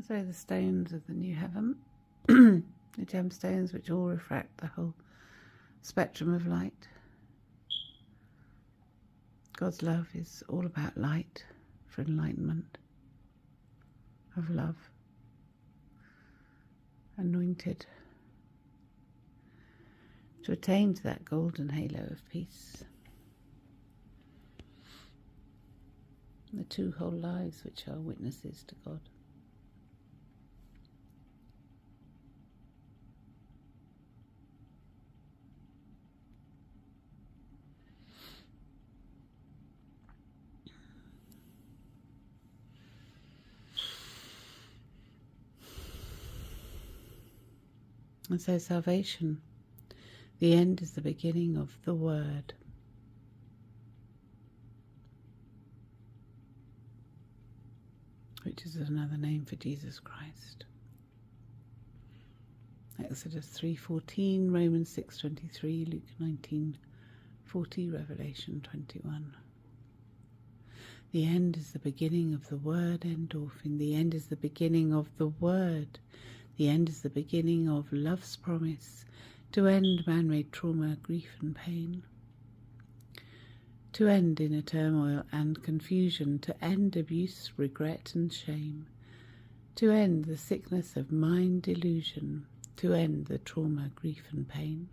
So the stones of the new heaven, the gemstones which all refract the whole spectrum of light. God's love is all about light for enlightenment of love, anointed to attain to that golden halo of peace. The two whole lives which are witnesses to God. And so salvation, the end is the beginning of the Word. Which is another name for Jesus Christ. Exodus 3:14, Romans 6:23, Luke 19:40, Revelation 21. The end is the beginning of the word endorphin. The end is the beginning of the word. The end is the beginning of love's promise to end man-made trauma, grief and pain. To end inner turmoil and confusion, to end abuse, regret and shame, to end the sickness of mind delusion, to end the trauma, grief and pain.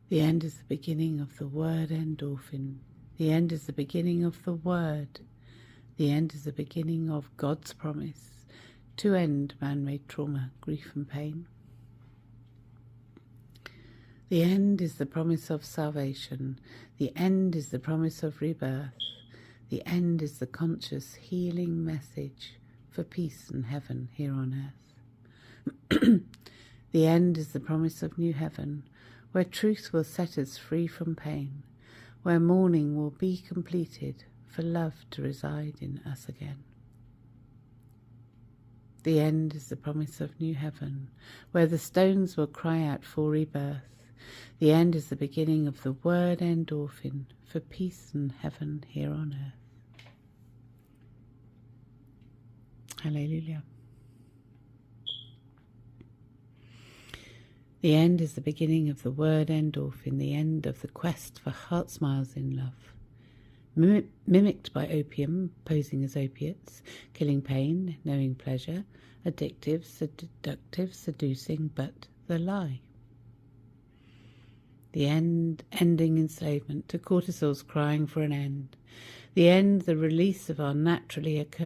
The end is the beginning of the word endorphin. The end is the beginning of the word. The end is the beginning of God's promise to end man-made trauma, grief and pain. The end is the promise of salvation. The end is the promise of rebirth. The end is the conscious healing message for peace and heaven here on earth. The end is the promise of new heaven, where truth will set us free from pain, where mourning will be completed for love to reside in us again. The end is the promise of new heaven, where the stones will cry out for rebirth. The end is the beginning of the word endorphin for peace and heaven here on earth. Hallelujah. The end is the beginning of the word endorphin, the end of the quest for heart smiles in love. Mimicked by opium, posing as opiates, killing pain, knowing pleasure, addictive, seductive, seducing, but the lie. The end, ending enslavement to cortisols crying for an end. The end, the release of our naturally occurring